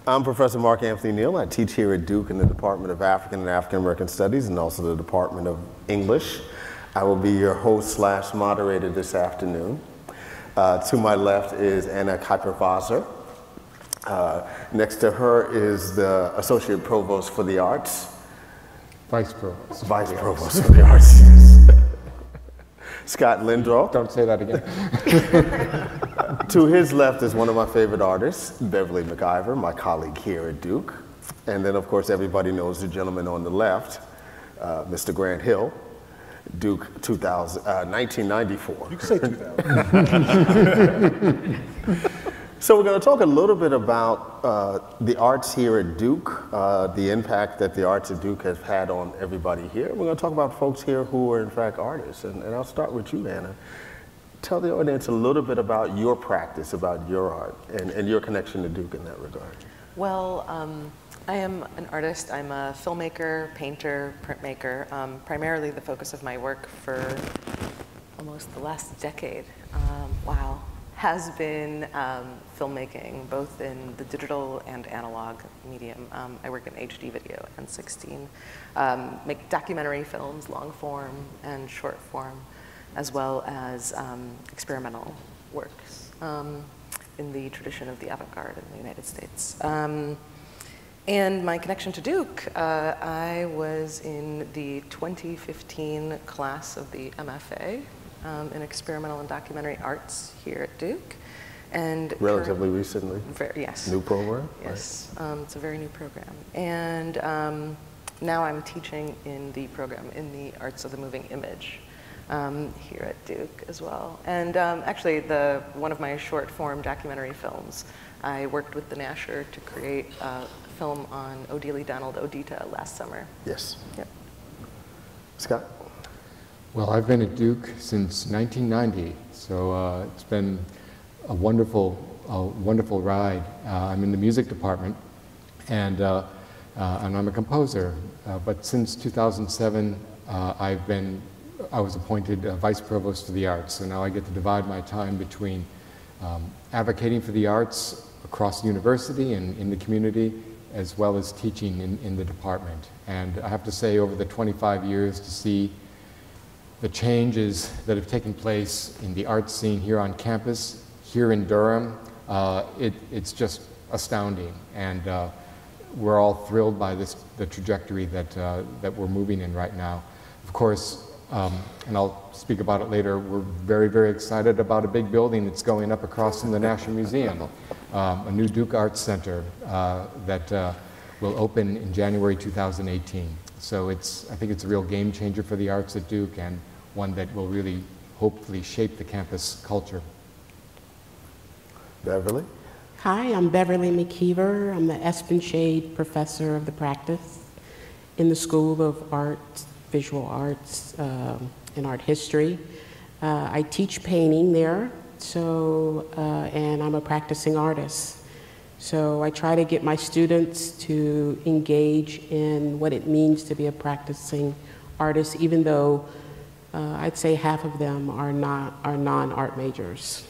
I'm Professor Mark Anthony Neal. I teach here at Duke in the Department of African and African American Studies and also the Department of English. I will be your host / moderator this afternoon. To my left is Anna Kipervaser. Next to her is the Associate Provost for the Arts. Vice Provost. Vice Provost for the Arts. Scott Lindroth. Don't say that again. To his left is one of my favorite artists, Beverly McIvers, my colleague here at Duke. And then, of course, everybody knows the gentleman on the left, Mr. Grant Hill, Duke 1994. You can say 2000. So we're going to talk a little bit about the arts here at Duke, the impact that the arts at Duke has had on everybody here. We're going to talk about folks here who are in fact artists. And I'll start with you, Anna. Tell the audience a little bit about your practice, about your art, and your connection to Duke in that regard. Well, I am an artist. I'm a filmmaker, painter, printmaker. Primarily the focus of my work for almost the last decade, wow, has been filmmaking, both in the digital and analog medium. I work in HD video and 16, make documentary films, long form and short form, as well as experimental works in the tradition of the avant-garde in the United States. And my connection to Duke, I was in the 2015 class of the MFA in Experimental and Documentary Arts here at Duke. And relatively recently? Yes. New program? Yes, right. It's a very new program. And now I'm teaching in the program in the Arts of the Moving Image here at Duke as well. And actually, one of my short form documentary films, I worked with the Nasher to create a film on Odile Donald Odita last summer. Yes. Yep. Scott? Well, I've been at Duke since 1990, so it's been a wonderful ride. I'm in the music department, and I'm a composer. But since 2007, I was appointed Vice Provost for the Arts, so now I get to divide my time between advocating for the arts across the university and in the community, as well as teaching in the department. And I have to say, over the 25 years, to see the changes that have taken place in the art scene here on campus, here in Durham, it's just astounding. And we're all thrilled by the trajectory that we're moving in right now. Of course, and I'll speak about it later, we're very, very excited about a big building that's going up across from the National Museum, a new Duke Arts Center that will open in January 2018. So I think it's a real game changer for the arts at Duke, and one that will really, hopefully, shape the campus culture. Beverly? Hi, I'm Beverly McKeever. I'm the Espen Shade Professor of the Practice in the School of Art, Visual Arts, and Art History. I teach painting there, and I'm a practicing artist. So I try to get my students to engage in what it means to be a practicing artist, even though I'd say half of them are non-art majors.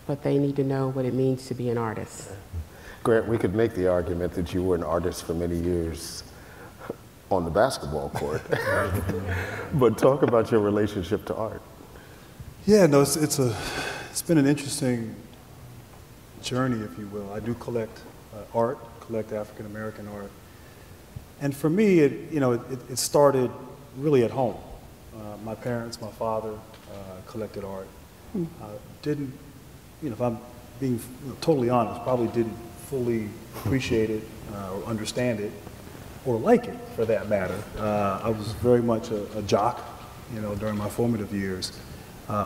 But they need to know what it means to be an artist. Grant, we could make the argument that you were an artist for many years on the basketball court. But talk about your relationship to art. Yeah, no, it's been an interesting journey, if you will. I do collect art, collect African American art, and for me, it started really at home. My parents, my father, collected art. Didn't, if I'm being totally honest, probably didn't fully appreciate it or understand it, or like it, for that matter. I was very much a jock, during my formative years.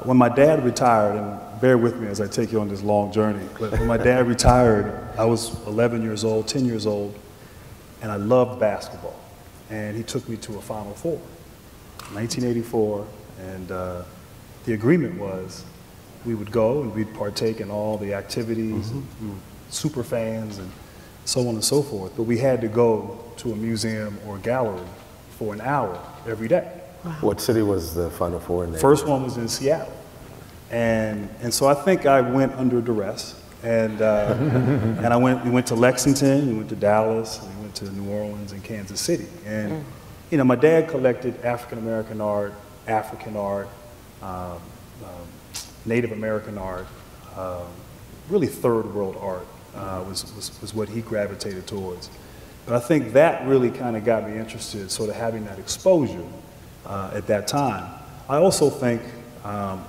When my dad retired, and bear with me as I take you on this long journey, but when my dad retired, I was 11 years old, 10 years old, and I loved basketball. And he took me to a Final Four, 1984, and the agreement was we would go and we'd partake in all the activities, and we were super fans and so on and so forth, but we had to go to a museum or gallery for an hour every day. Wow. What city was the Final Four in? First one was in Seattle. And so I think I went under duress. And we went to Lexington, we went to Dallas, we went to New Orleans and Kansas City. And you know, my dad collected African American art, African art, Native American art, really third world art was what he gravitated towards. But I think that really kind of got me interested, sort of having that exposure at that time. I also think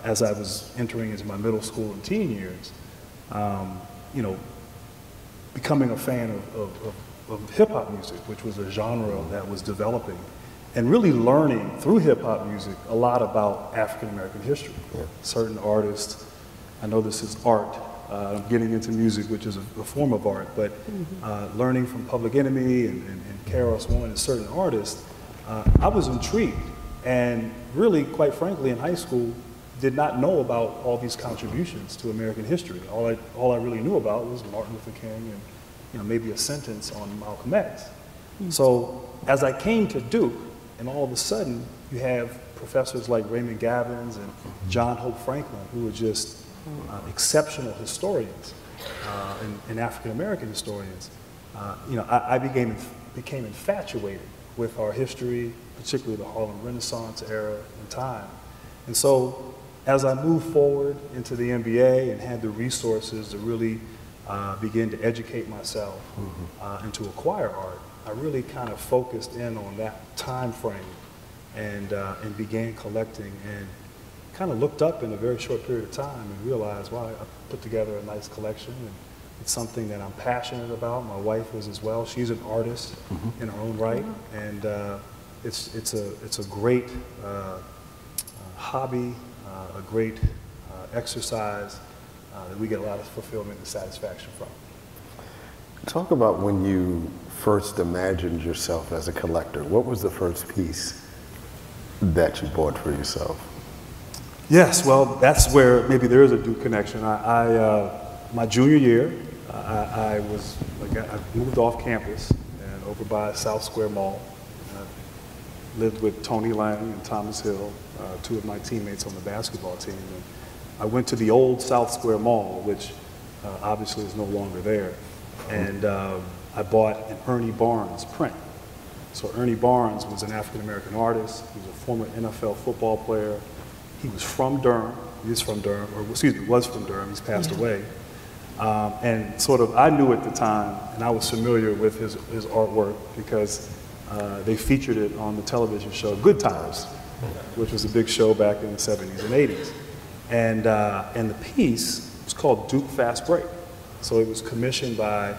as I was entering into my middle school and teen years, you know, becoming a fan of hip-hop music, which was a genre that was developing, and really learning through hip-hop music a lot about African-American history. Yeah. Certain artists, I know this is art, I'm getting into music, which is a form of art, but learning from Public Enemy and KRS-One and certain artists, I was intrigued. And really, quite frankly, in high school, did not know about all these contributions to American history. All I really knew about was Martin Luther King and, you know, maybe a sentence on Malcolm X. So as I came to Duke, and all of a sudden you have professors like Raymond Gavins and John Hope Franklin, who are just exceptional historians and African American historians. You know, I became infatuated with our history, particularly the Harlem Renaissance era and time. And so as I moved forward into the MBA and had the resources to really begin to educate myself and to acquire art, I really kind of focused in on that time frame and began collecting and kind of looked up in a very short period of time and realized, wow, I put together a nice collection and it's something that I'm passionate about. My wife is as well. She's an artist in her own right, and it's a great hobby, a great exercise that we get a lot of fulfillment and satisfaction from. Talk about when you first imagined yourself as a collector. What was the first piece that you bought for yourself? Yes, well, that's where maybe there is a Duke connection. My junior year, I moved off campus and over by South Square Mall. I lived with Tony Lang and Thomas Hill, two of my teammates on the basketball team. And I went to the old South Square Mall, which obviously is no longer there. And I bought an Ernie Barnes print. So Ernie Barnes was an African-American artist. He was a former NFL football player. He was from Durham. He is from Durham, or excuse me, was from Durham. He's passed away. And sort of, I knew at the time, and I was familiar with his artwork because they featured it on the television show Good Times, which was a big show back in the 70s and 80s. And the piece was called Duke Fast Break. So it was commissioned by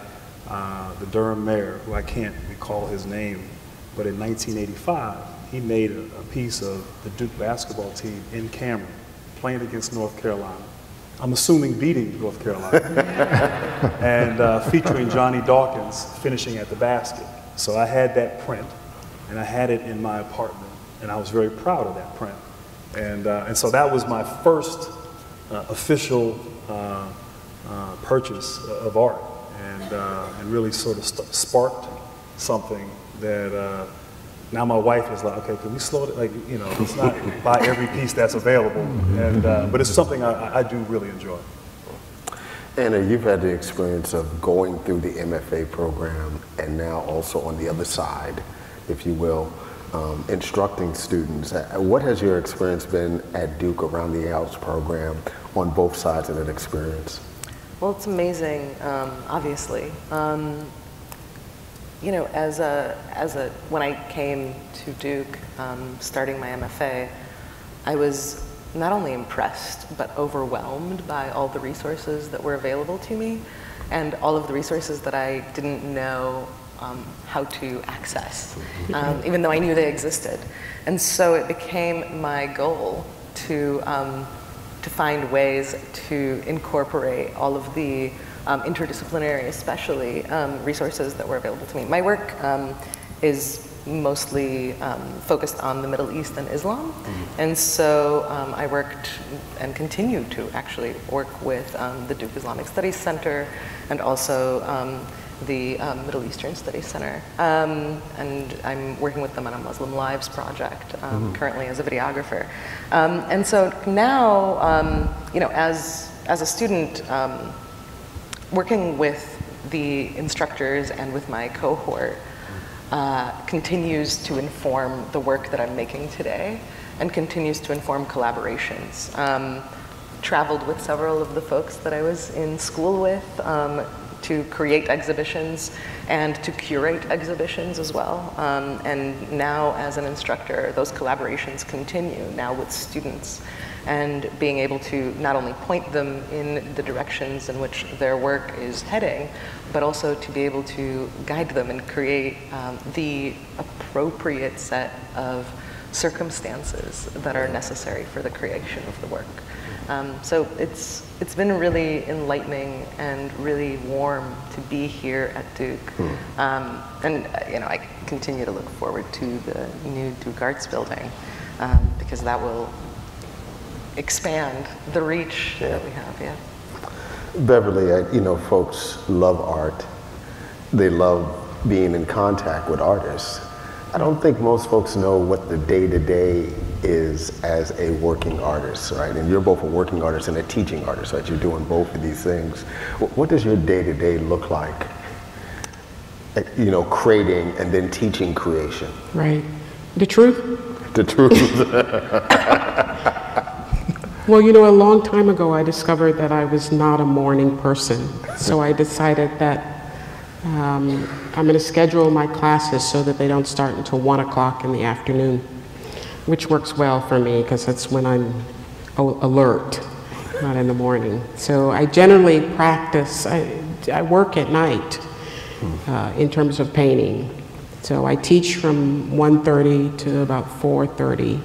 the Durham mayor, who I can't recall his name, but in 1985, he made a piece of the Duke basketball team in Cameron, playing against North Carolina. I'm assuming beating North Carolina, and featuring Johnny Dawkins finishing at the basket. So I had that print, and I had it in my apartment, and I was very proud of that print. And so that was my first official purchase of art, and really sort of sparked something that now my wife is like, okay, can we slow it? Like, you know, let's not buy every piece that's available. And but it's something I do really enjoy. Anna, you've had the experience of going through the MFA program and now also on the other side, if you will, instructing students. What has your experience been at Duke around the ALS program on both sides of that experience? Well, it's amazing, obviously. You know, when I came to Duke, starting my MFA, I was not only impressed, but overwhelmed by all the resources that were available to me, and all of the resources that I didn't know how to access, even though I knew they existed. And so it became my goal to find ways to incorporate all of the interdisciplinary, especially, resources that were available to me. My work is mostly focused on the Middle East and Islam, and so I worked and continue to actually work with the Duke Islamic Studies Center and also the Middle Eastern Studies Center, and I'm working with them on a Muslim Lives project currently as a videographer. And so now, you know, as a student, working with the instructors and with my cohort continues to inform the work that I'm making today and continues to inform collaborations. Traveled with several of the folks that I was in school with to create exhibitions and to curate exhibitions as well. And now as an instructor, those collaborations continue now with students, and being able to not only point them in the directions in which their work is heading, but also to be able to guide them and create the appropriate set of circumstances that are necessary for the creation of the work. So it's been really enlightening and really warm to be here at Duke. And you know, I continue to look forward to the new Duke Arts building because that will expand the reach that we have. Yeah. Beverly, you know, folks love art. They love being in contact with artists. I don't think most folks know what the day-to-day is as a working artist, right? And you're both a working artist and a teaching artist, right? You're doing both of these things. What does your day-to-day look like? You know, creating and then teaching creation. Right. The truth? The truth. Well, you know, a long time ago I discovered that I was not a morning person. So I decided that I'm going to schedule my classes so that they don't start until 1 o'clock in the afternoon, which works well for me because that's when I'm alert, not in the morning. So I generally practice, I work at night in terms of painting. So I teach from 1:30 to about 4:30.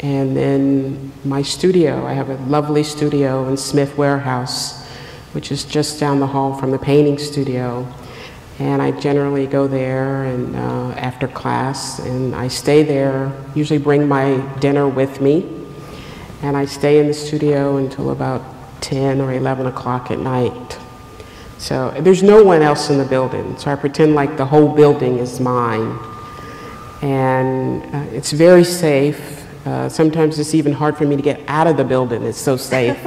And then my studio, I have a lovely studio in Smith Warehouse, which is just down the hall from the painting studio. And I generally go there and after class, and I stay there, usually bring my dinner with me, and I stay in the studio until about 10 or 11 o'clock at night. So there's no one else in the building, so I pretend like the whole building is mine. And it's very safe. Sometimes it's even hard for me to get out of the building, it's so safe.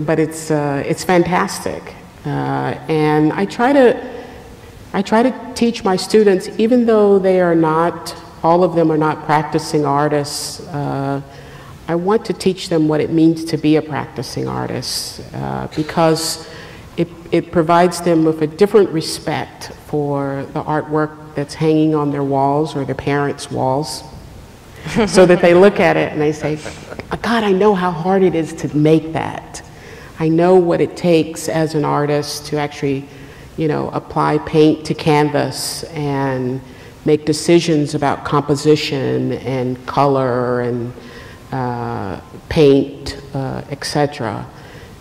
But it's fantastic. And I try to teach my students, even though they are not, all of them are not practicing artists, I want to teach them what it means to be a practicing artist, because it provides them with a different respect for the artwork that's hanging on their walls or their parents' walls, so that they look at it and they say, God, I know how hard it is to make that. I know what it takes as an artist to actually, you know, apply paint to canvas and make decisions about composition and color and paint, etc.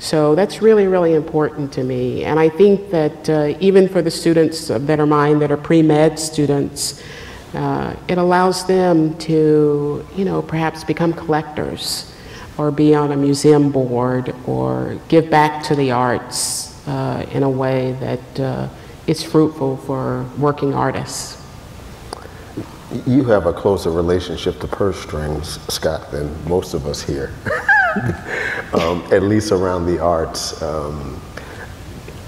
So that's really, really important to me. And I think that even for the students that are mine, that are pre-med students, it allows them to, you know, perhaps become collectors or be on a museum board or give back to the arts in a way that is fruitful for working artists. You have a closer relationship to purse strings, Scott, than most of us here, at least around the arts.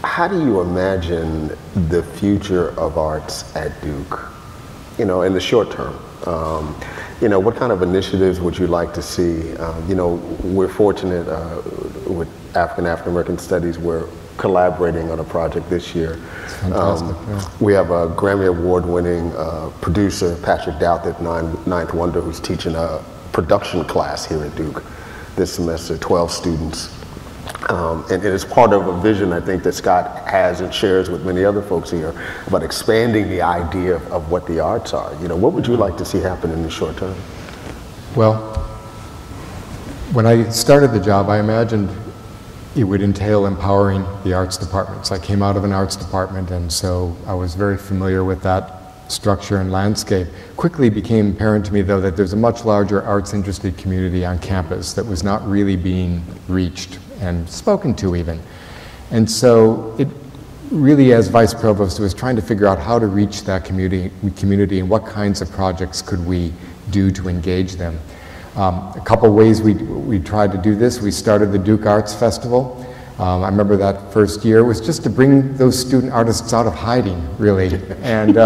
How do you imagine the future of arts at Duke, you know, in the short term? You know, what kind of initiatives would you like to see? You know, we're fortunate with African American Studies, we're collaborating on a project this year. Fantastic, yeah. We have a Grammy Award-winning producer, Patrick Douthit, Ninth Wonder, who's teaching a production class here at Duke this semester, 12 students. And it is part of a vision, I think, that Scott has and shares with many other folks here about expanding the idea of what the arts are. You know, what would you like to see happen in the short term? Well, when I started the job, I imagined it would entail empowering the arts departments. I came out of an arts department, and so I was very familiar with that structure and landscape. Quickly became apparent to me, though, that there's a much larger arts-interested community on campus that was not really being reached and spoken to even. And so it really, as vice provost, was trying to figure out how to reach that community and what kinds of projects could we do to engage them. A couple ways we tried to do this. We started the Duke Arts Festival. I remember that first year was just to bring those student artists out of hiding, really. And,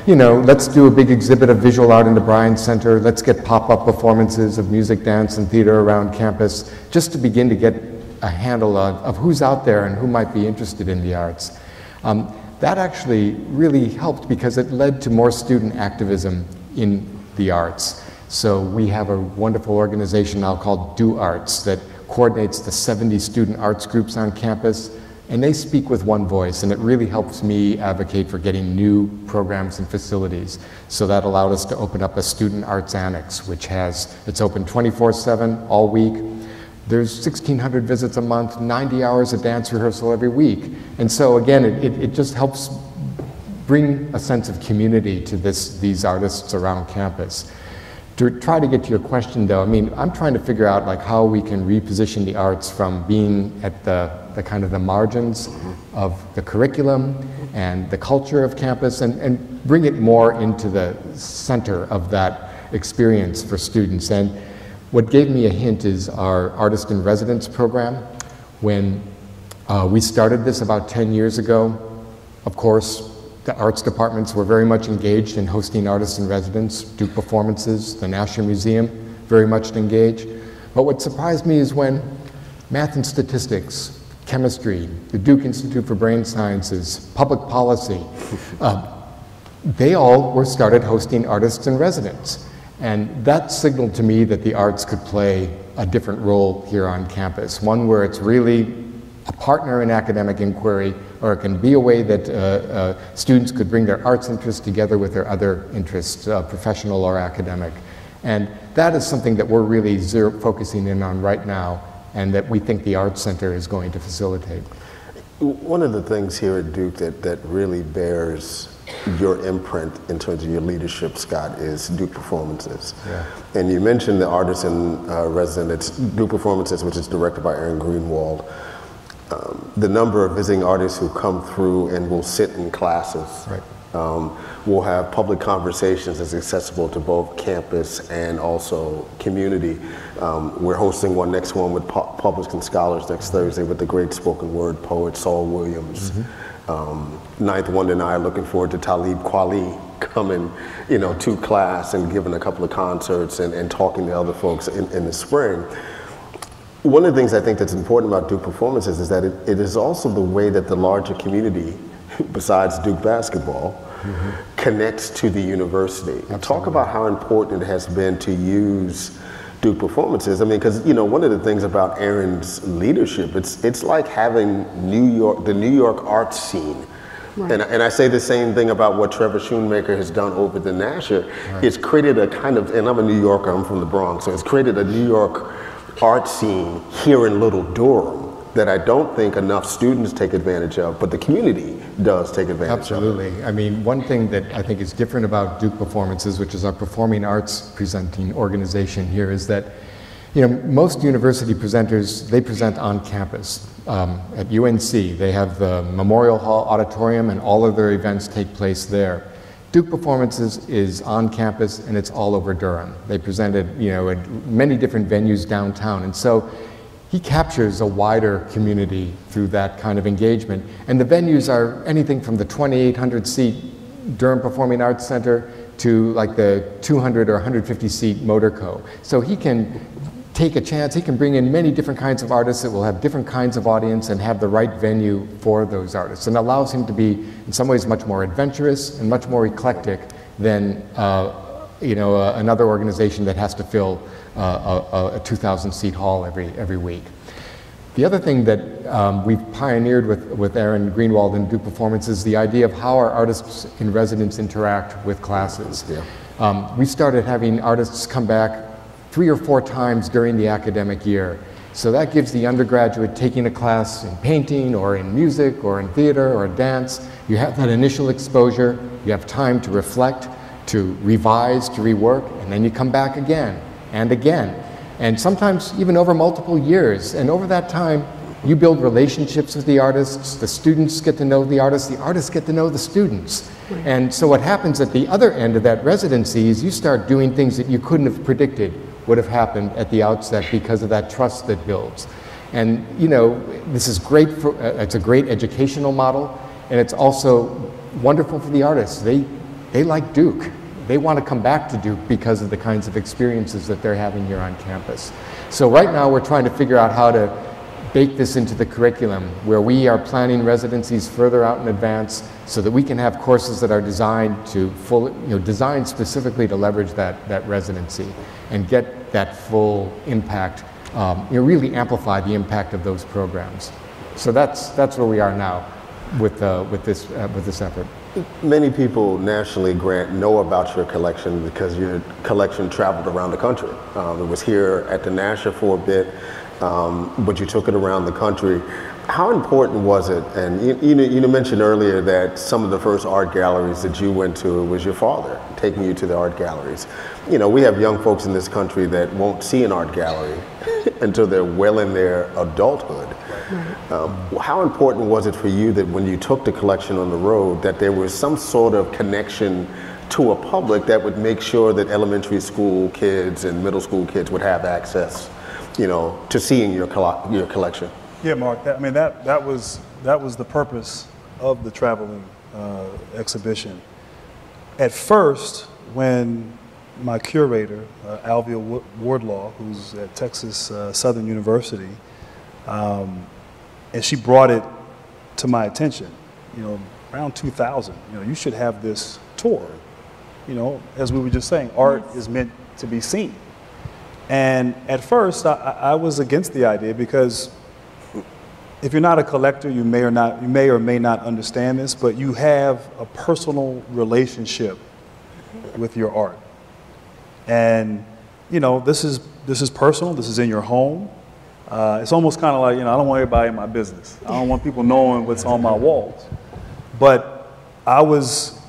you know, let's do a big exhibit of visual art in the Bryan Center. Let's get pop-up performances of music, dance, and theater around campus, just to begin to get a handle of who's out there and who might be interested in the arts. That actually really helped because it led to more student activism in the arts. So we have a wonderful organization now called Do Arts that coordinates the 70 student arts groups on campus, and they speak with one voice, and it really helps me advocate for getting new programs and facilities. So that allowed us to open up a student arts annex, which it's open 24/7 all week. There's 1,600 visits a month, 90 hours of dance rehearsal every week. And so again, it just helps bring a sense of community to these artists around campus. To try to get to your question though, I mean, I'm trying to figure out like how we can reposition the arts from being at the kind of the margins of the curriculum and the culture of campus and bring it more into the center of that experience for students. And what gave me a hint is our Artist in Residence program. When we started this about 10 years ago, of course, the arts departments were very much engaged in hosting artists in residence, Duke performances, the National Museum, very much engaged. But what surprised me is when math and statistics, chemistry, the Duke Institute for Brain Sciences, public policy, they all were started hosting artists in residence. And that signaled to me that the arts could play a different role here on campus, one where it's really a partner in academic inquiry, or it can be a way that students could bring their arts interests together with their other interests, professional or academic. And that is something that we're really focusing in on right now, and that we think the Arts Center is going to facilitate. One of the things here at Duke that really bears your imprint in terms of your leadership, Scott, is Duke Performances. Yeah. And you mentioned the Artist in Residence, Duke Performances, which is directed by Aaron Greenwald. The number of visiting artists who come through and will sit in classes. Right. We'll have public conversations that's accessible to both campus and also community. We're hosting next one with Publishing Scholars next Thursday with the great spoken word poet Saul Williams. Ninth Wonder and I are looking forward to Talib Kweli coming, to class and giving a couple of concerts and talking to other folks in the spring. One of the things I think that's important about Duke Performances is that it is also the way that the larger community, besides Duke basketball, connects to the university. Absolutely. Talk about how important it has been to use Duke Performances. I mean, because one of the things about Aaron's leadership, it's like having the New York art scene. Right. And I say the same thing about what Trevor Schoonmaker has done over the Nasher. Right. It's created a kind of, and I'm a New Yorker, I'm from the Bronx, so it's created a New York art scene here in Little Durham that I don't think enough students take advantage of, but the community does take advantage Absolutely. of. Absolutely. I mean, one thing that I think is different about Duke Performances, which is our performing arts presenting organization here, is that most university presenters, they present on campus. At UNC, they have the Memorial Hall Auditorium and all of their events take place there. Duke Performances is on campus and it's all over Durham. They presented, at many different venues downtown. And so he captures a wider community through that kind of engagement. And the venues are anything from the 2,800 seat Durham Performing Arts Center to like the 200 or 150 seat Motorco. So he can take a chance, he can bring in many different kinds of artists that will have different kinds of audience and have the right venue for those artists, and allows him to be in some ways much more adventurous and much more eclectic than another organization that has to fill a 2,000 seat hall every week. The other thing that we've pioneered with Aaron Greenwald and Duke Performances is the idea of how our artists in residence interact with classes. Yeah. We started having artists come back 3 or 4 times during the academic year. So that gives the undergraduate taking a class in painting or in music or in theater or dance, you have that initial exposure, you have time to reflect, to revise, to rework, and then you come back again and again. And sometimes even over multiple years. And over that time, you build relationships with the artists, the students get to know the artists get to know the students. And so what happens at the other end of that residency is you start doing things that you couldn't have predicted would have happened at the outset because of that trust that builds. And you know, this is great for, it's a great educational model, and it's also wonderful for the artists. They like Duke. They want to come back to Duke because of the kinds of experiences that they're having here on campus. So right now we're trying to figure out how to bake this into the curriculum, where we are planning residencies further out in advance so that we can have courses that are designed to designed specifically to leverage that residency and get that full impact, really amplify the impact of those programs. So that's where we are now with this effort. Many people nationally, Grant, know about your collection because your collection traveled around the country. It was here at the Nasher for a bit, but you took it around the country. How important was it? And you mentioned earlier that some of the first art galleries that you went to was your father taking you to the art galleries. You know, we have young folks in this country that won't see an art gallery until they're well in their adulthood. How important was it for you that when you took the collection on the road that there was some sort of connection to a public that would make sure that elementary school kids and middle school kids would have access, you know, to seeing your collection? Yeah, Mark. That was the purpose of the traveling exhibition. At first, when my curator, Alvia Wardlaw, who's at Texas Southern University, and she brought it to my attention, you know, around 2000. You know, you should have this tour. You know, as we were just saying, art is meant to be seen. And at first, I was against the idea because if you're not a collector, you may or may not understand this, but you have a personal relationship with your art. And you know, this is personal. This is in your home. It's almost kind of like, you know, I don't want everybody in my business. I don't want people knowing what's on my walls. But I was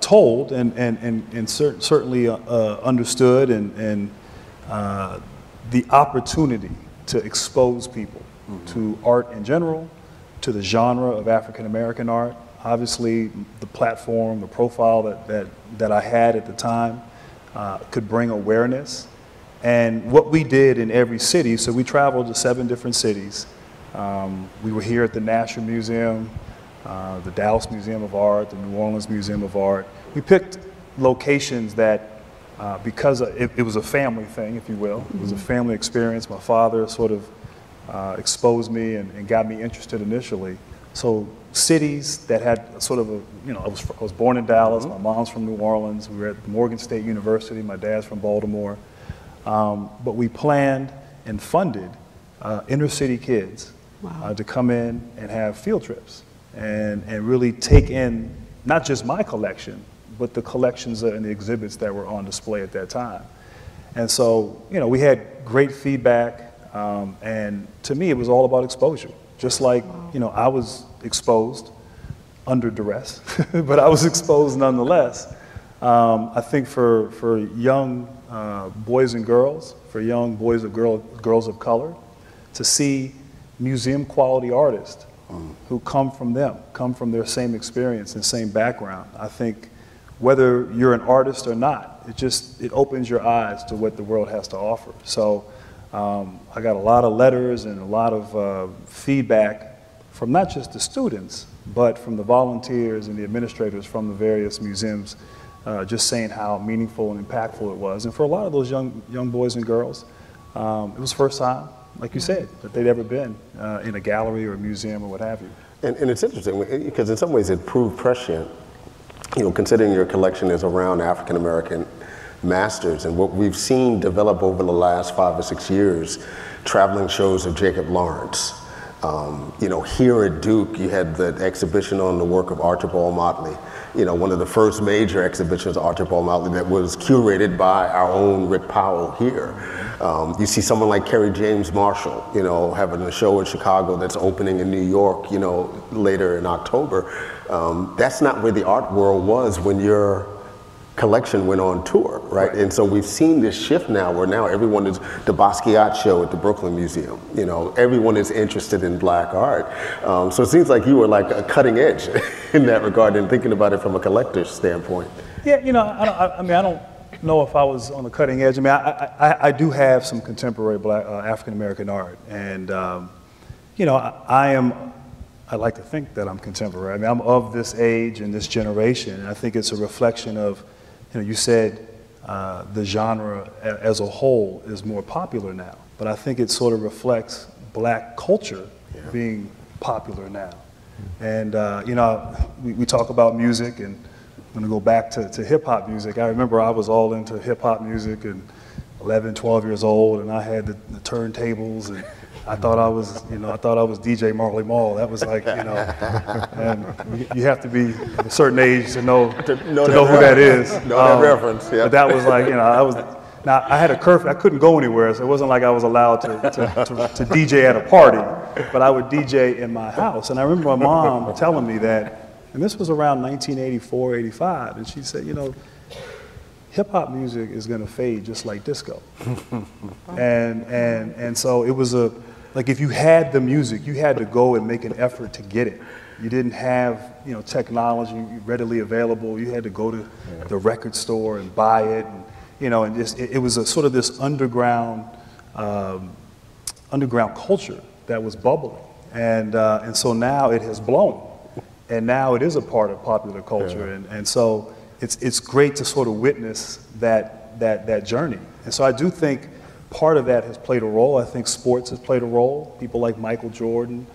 told and certainly understood and the opportunity to expose people to art in general, to the genre of African American art. Obviously, the platform, the profile that I had at the time could bring awareness. And what we did in every city, so we traveled to 7 different cities. We were here at the Nasher Museum, the Dallas Museum of Art, the New Orleans Museum of Art. We picked locations that, because it was a family thing, if you will. It was a family experience. My father sort of exposed me and got me interested initially. So cities that had sort of a, you know, I was born in Dallas, my mom's from New Orleans, we were at Morgan State University, my dad's from Baltimore. But we planned and funded inner city kids to come in and have field trips and really take in not just my collection, but the collections and the exhibits that were on display at that time. And so, you know, we had great feedback, and to me it was all about exposure. Just like, you know, I was exposed under duress, but I was exposed nonetheless. I think for young boys and girls, for young boys and girls of color, to see museum quality artists who come from their same experience and same background. I think whether you're an artist or not, it opens your eyes to what the world has to offer. So I got a lot of letters and a lot of feedback from not just the students, but from the volunteers and the administrators from the various museums, just saying how meaningful and impactful it was. And for a lot of those young boys and girls, it was the first time, like you said, that they'd ever been in a gallery or a museum or what have you. And it's interesting because in some ways it proved prescient, you know, considering your collection is around African American masters and what we've seen develop over the last 5 or 6 years, traveling shows of Jacob Lawrence. You know, here at Duke, you had the exhibition on the work of Archibald Motley. You know, one of the first major exhibitions of Archibald Motley that was curated by our own Rick Powell here. You see someone like Kerry James Marshall, you know, having a show in Chicago that's opening in New York, you know, later in October. That's not where the art world was when your collection went on tour, right? And so we've seen this shift now where now everyone is, the Basquiat show at the Brooklyn Museum, you know, everyone is interested in black art. So it seems like you were like a cutting edge in that regard and thinking about it from a collector's standpoint. Yeah, you know, I know if I was on the cutting edge. I mean, I do have some contemporary Black African American art, and you know, I like to think that I'm contemporary. I mean, I'm of this age and this generation, and I think it's a reflection of, you know, you said the genre as a whole is more popular now, but I think it sort of reflects Black culture being popular now. And you know, we talk about music, and I'm gonna go back to hip hop music. I remember I was all into hip hop music and 11, 12 years old, and I had the turntables, and I thought I was, you know, I thought I was DJ Marley Marl. That was like, you know, and you have to be of a certain age to know who that is. Know that reference, yeah. But that was like, you know, now I had a curfew. I couldn't go anywhere, so it wasn't like I was allowed to DJ at a party, but I would DJ in my house. And I remember my mom telling me that, and this was around 1984, 85, and she said, you know, hip-hop music is going to fade just like disco. and so it was like if you had the music, you had to go and make an effort to get it. You didn't have, you know, technology readily available. You had to go to the record store and buy it, and, you know, and just, it was a sort of this underground culture that was bubbling, and so now it has blown, and now it is a part of popular culture, and so it's great to sort of witness that journey. And so I do think part of that has played a role. I think sports has played a role. People like Michael Jordan.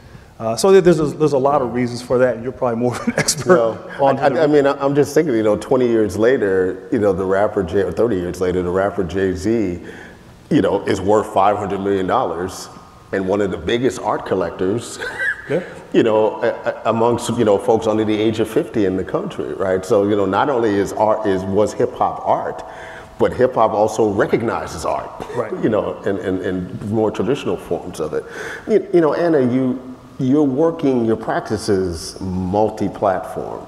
So there's a lot of reasons for that, and you're probably more of an expert on it. I mean, I'm just thinking, you know, 20 years later, you know, the rapper or 30 years later, the rapper Jay-Z, you know, is worth $500 million and one of the biggest art collectors, you know, amongst, you know, folks under the age of 50 in the country, right? So, you know, not only was hip hop art, but hip hop also recognizes art, right? You know, and more traditional forms of it. You know, Anna, your practice is multi-platform,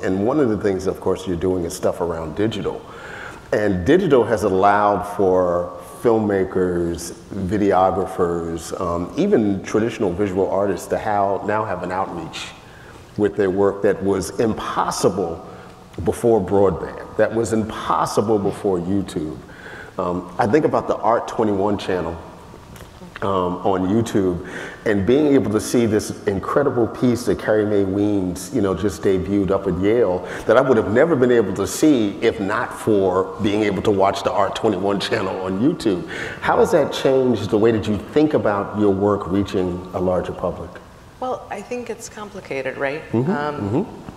and one of the things, of course, you're doing is stuff around digital, and digital has allowed for filmmakers, videographers, even traditional visual artists to now have an outreach with their work that was impossible before broadband, that was impossible before YouTube. I think about the Art 21 channel on YouTube, and being able to see this incredible piece that Carrie Mae Weems, you know, just debuted up at Yale, that I would have never been able to see if not for being able to watch the Art 21 channel on YouTube. How has that changed the way that you think about your work reaching a larger public? Well, I think it's complicated, right?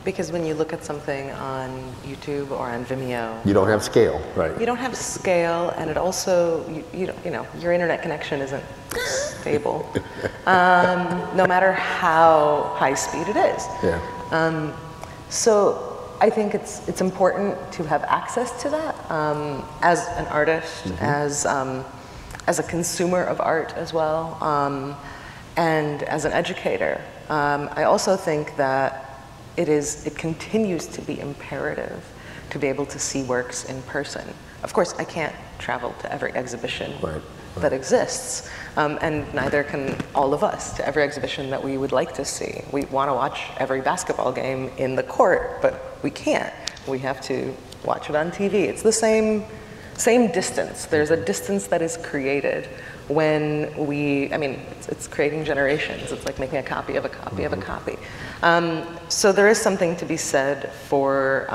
Because when you look at something on YouTube or on Vimeo, you don't have scale, right? You don't have scale, and it also, you know, your internet connection isn't stable, no matter how high speed it is. Yeah. So I think it's important to have access to that as an artist, as a consumer of art as well, and as an educator. I also think that it continues to be imperative to be able to see works in person. Of course, I can't travel to every exhibition that exists, and neither can all of us to every exhibition that we would like to see. We want to watch every basketball game in the court, but we can't. We have to watch it on TV. It's the same distance. There's a distance that is created when it's creating generations. It's like making a copy of a copy of a copy. So there is something to be said for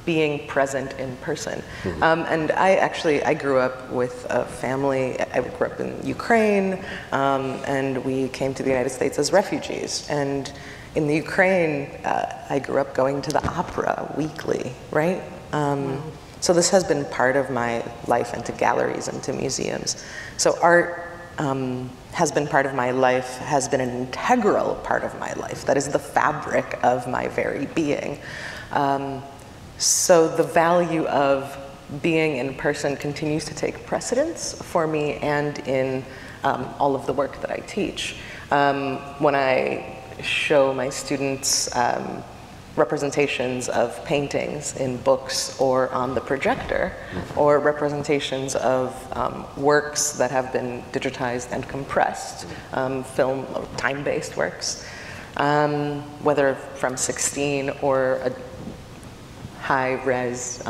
being present in person. And I grew up with a family. I grew up in Ukraine, and we came to the United States as refugees. And in the Ukraine, I grew up going to the opera weekly, right? So this has been part of my life, and to galleries and to museums. So art has been part of my life, has been an integral part of my life. That is the fabric of my very being. So the value of being in person continues to take precedence for me and in all of the work that I teach. When I show my students representations of paintings in books or on the projector, or representations of works that have been digitized and compressed, film, time-based works, whether from 16 or a high-res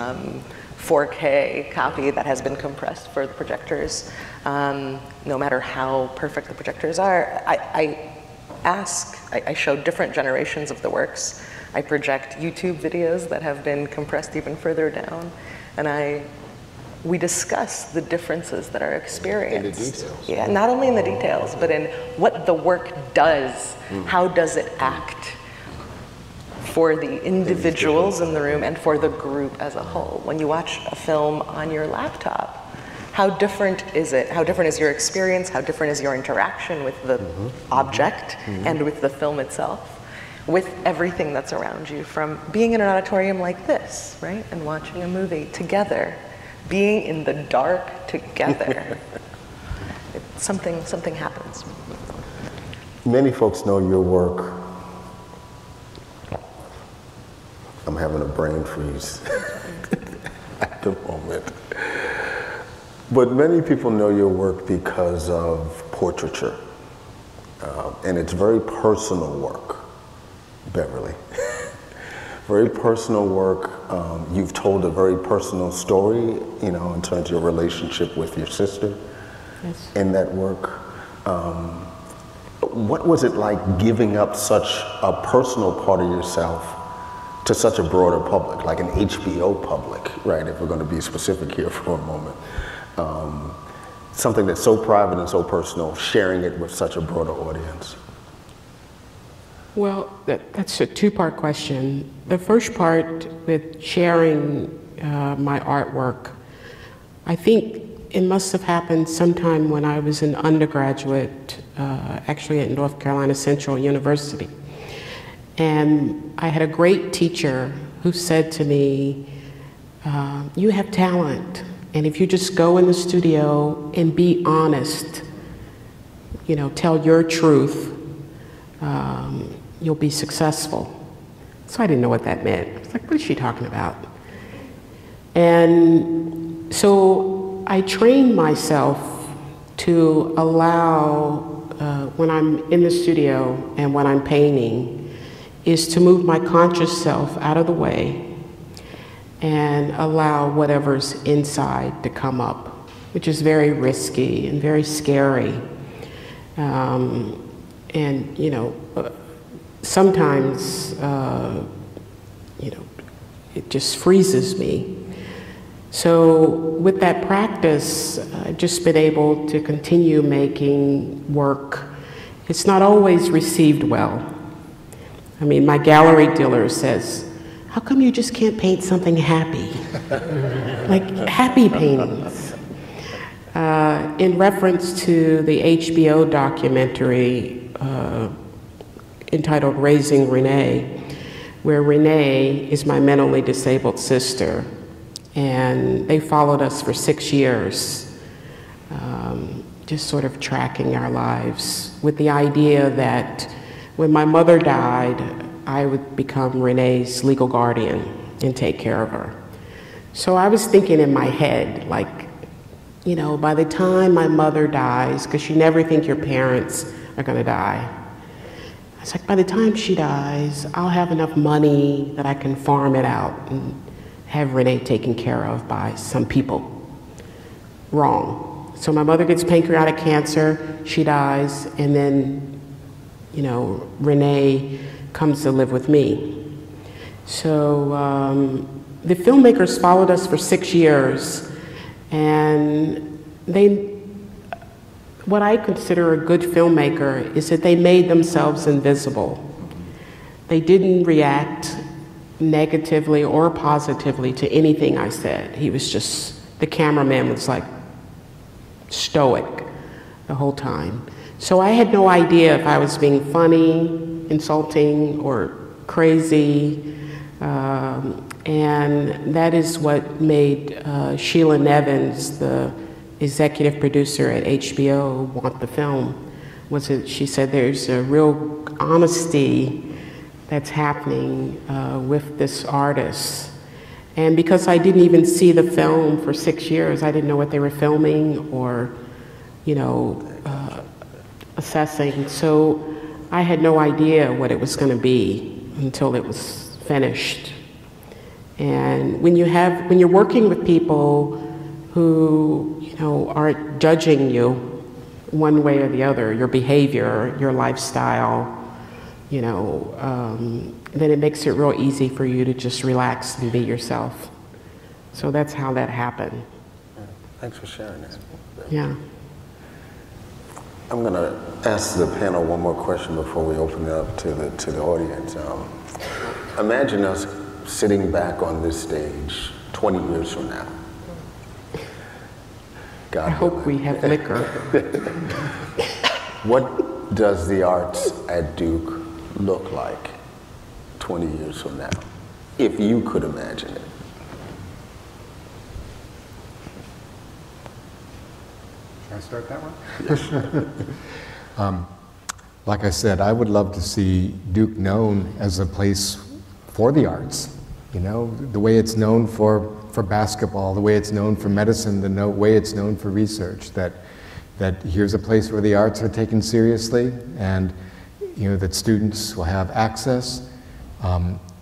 4K copy that has been compressed for the projectors. No matter how perfect the projectors are, I show different generations of the works. I project YouTube videos that have been compressed even further down, and we discuss the differences that are experienced. In the details. Yeah, not only in the details, but in what the work does. How does it act for the individuals in the room and for the group as a whole? When you watch a film on your laptop, how different is it? How different is your experience? How different is your interaction with the object and with the film itself? With everything that's around you, from being in an auditorium like this, right? And watching a movie together. Being in the dark together. Something happens. Many folks know your work. I'm having a brain freeze at the moment. But many people know your work because of Portraiture. And it's very personal work, Beverly. Very personal work. You've told a very personal story, you know, in terms of your relationship with your sister. Yes. In that work. What was it like giving up such a personal part of yourself to such a broader public, like an HBO public, right, if we're going to be specific here for a moment? Something that's so private and so personal, sharing it with such a broader audience. Well, that's a two-part question. The first part with sharing my artwork, I think it must have happened sometime when I was an undergraduate, actually at North Carolina Central University. And I had a great teacher who said to me, you have talent, and if you just go in the studio and be honest, you know, tell your truth, you'll be successful. So I didn't know what that meant. I was like, what is she talking about? And so I trained myself to allow, when I'm in the studio and when I'm painting, is to move my conscious self out of the way and allow whatever's inside to come up, which is very risky and very scary. And, you know, sometimes, you know, it just freezes me. So with that practice, I've just been able to continue making work. It's not always received well. I mean, my gallery dealer says, how come you just can't paint something happy? Like happy paintings. In reference to the HBO documentary entitled Raising Renee, where Renee is my mentally disabled sister, and they followed us for 6 years, just sort of tracking our lives with the idea that when my mother died, I would become Renee's legal guardian and take care of her. So I was thinking in my head, like, you know, by the time my mother dies, because you never think your parents are going to die, I was like, by the time she dies, I'll have enough money that I can farm it out and have Renee taken care of by some people. Wrong. So my mother gets pancreatic cancer, she dies, and then, you know, Renee comes to live with me. So the filmmakers followed us for 6 years, and what I consider a good filmmaker is that they made themselves invisible. They didn't react negatively or positively to anything I said. He was just, the cameraman was like stoic the whole time. So I had no idea if I was being funny, insulting, or crazy. And that is what made Sheila Nevins, the executive producer at HBO, want the film. Was that she said there's a real honesty that's happening with this artist. And because I didn't even see the film for 6 years, I didn't know what they were filming or, you know, assessing. So I had no idea what it was going to be until it was finished. And when you're working with people who, aren't judging you one way or the other, your behavior, your lifestyle, then it makes it real easy for you to just relax and be yourself. So that's how that happened. Thanks for sharing that. Yeah. I'm going to ask the panel one more question before we open it up to the audience. Imagine us sitting back on this stage 20 years from now. God I hope we have liquor. What does the arts at Duke look like 20 years from now, if you could imagine it? Can I start that one? Like I said, I would love to see Duke known as a place for the arts. The way it's known for basketball, the way it's known for medicine, the way it's known for research, that here's a place where the arts are taken seriously, and that students will have access,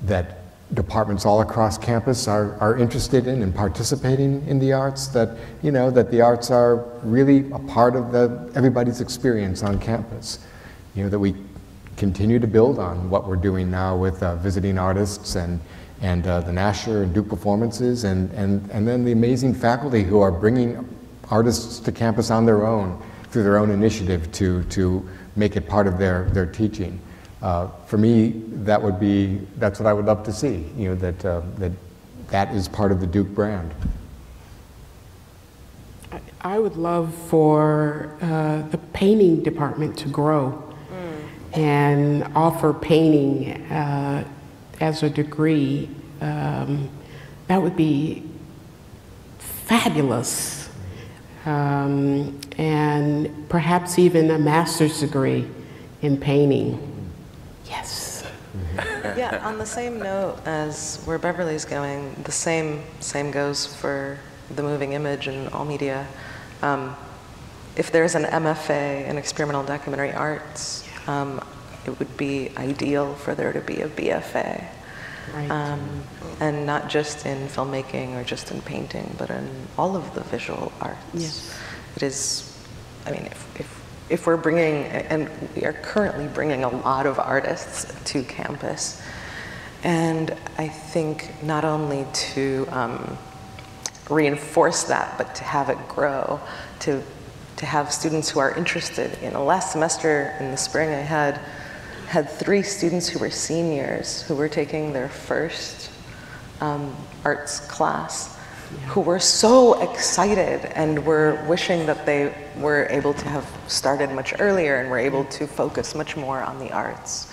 that departments all across campus are interested in and participating in the arts, that the arts are really a part of everybody's experience on campus. That we continue to build on what we're doing now with visiting artists and the Nasher and Duke performances, and then the amazing faculty who are bringing artists to campus on their own, through their own initiative to make it part of their teaching. For me, that's what I would love to see, that is part of the Duke brand. I would love for the painting department to grow and offer painting as a degree. That would be fabulous. And perhaps even a master's degree in painting. Yes. Yeah, on the same note as where Beverly's going, the same goes for the moving image and all media. If there's an MFA in experimental documentary arts, it would be ideal for there to be a BFA. Right. And not just in filmmaking or just in painting, but in all of the visual arts. Yes. It is, if we're bringing, and we are currently bringing a lot of artists to campus, and I think not only to reinforce that, but to have it grow, to have students who are interested. Last semester in the spring I had 3 students who were seniors who were taking their first arts class, who were so excited and were wishing that they were able to have started much earlier and were able to focus much more on the arts.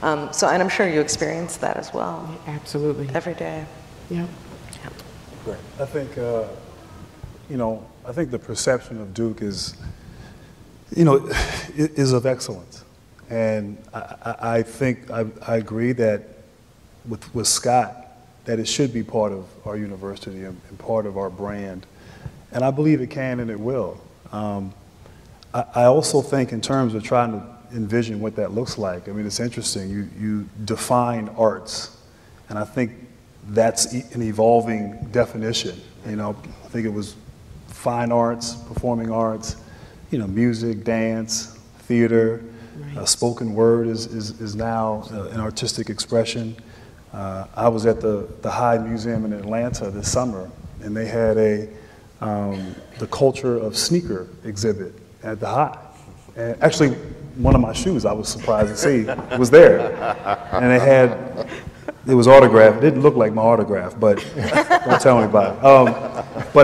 And I'm sure you experience that as well. Absolutely. Every day. Yeah. Great. I think, I think the perception of Duke is of excellence. And I think I agree that with Scott, that it should be part of our university and part of our brand. And I believe it can and it will. I also think in terms of trying to envision what that looks like, it's interesting. You define arts, and I think that's an evolving definition. I think it was fine arts, performing arts, music, dance, theater. Right. Spoken word is now an artistic expression. I was at the Hyde Museum in Atlanta this summer, and they had the culture of sneaker exhibit at the Hyde. And actually, one of my shoes I was surprised to see was there, and it was autographed. It didn't look like my autograph, but don't tell anybody. But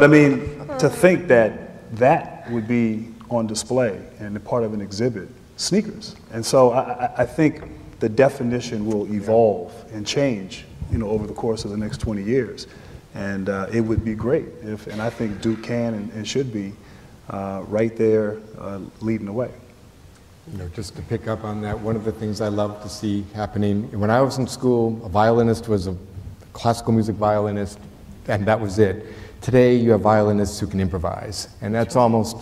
to think that would be on display and a part of an exhibit. Sneakers. And so I think the definition will evolve and change, over the course of the next 20 years. And it would be great and I think Duke can and should be right there leading the way. Just to pick up on that, one of the things I love to see happening, when I was in school, a violinist was a classical music violinist, and that was it. Today, you have violinists who can improvise, and that's almost,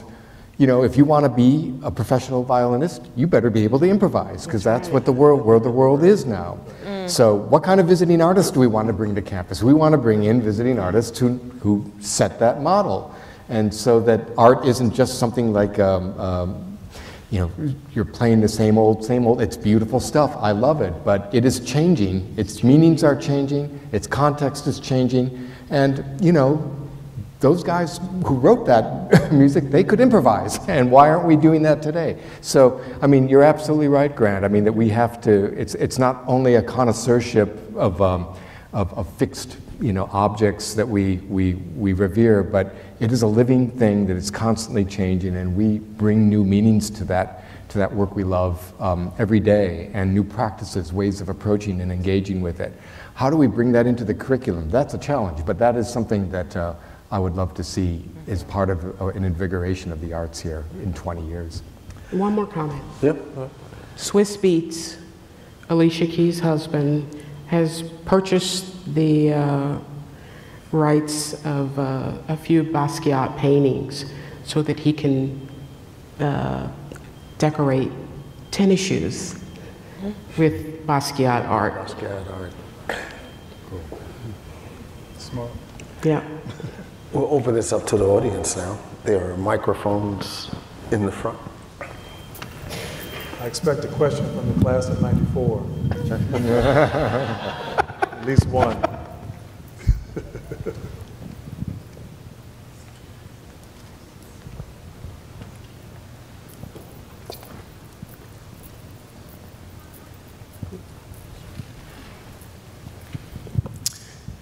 if you want to be a professional violinist, you better be able to improvise, because that's what the world is now. So what kind of visiting artists do we want to bring to campus? We want to bring in visiting artists who set that model. And so that art isn't just something like, you know, you're playing the same old, it's beautiful stuff, I love it, but it is changing, its meanings are changing, its context is changing, and, you know, those guys who wrote that music, they could improvise, and why aren't we doing that today? So, I mean, you're absolutely right, Grant. I mean, that we have to, it's not only a connoisseurship of fixed, you know, objects that we revere, but it is a living thing that is constantly changing, and we bring new meanings to that work we love every day, and new practices, ways of approaching and engaging with it. How do we bring that into the curriculum? That's a challenge, but that is something that I would love to see as part of an invigoration of the arts here in 20 years. One more comment. Yep. Swiss Beatz, Alicia Keys' husband, has purchased the rights of a few Basquiat paintings so that he can decorate tennis shoes with Basquiat art. Basquiat art. Cool. Smart. Yeah. We'll open this up to the audience now. There are microphones in the front. I expect a question from the class of '94. At least one.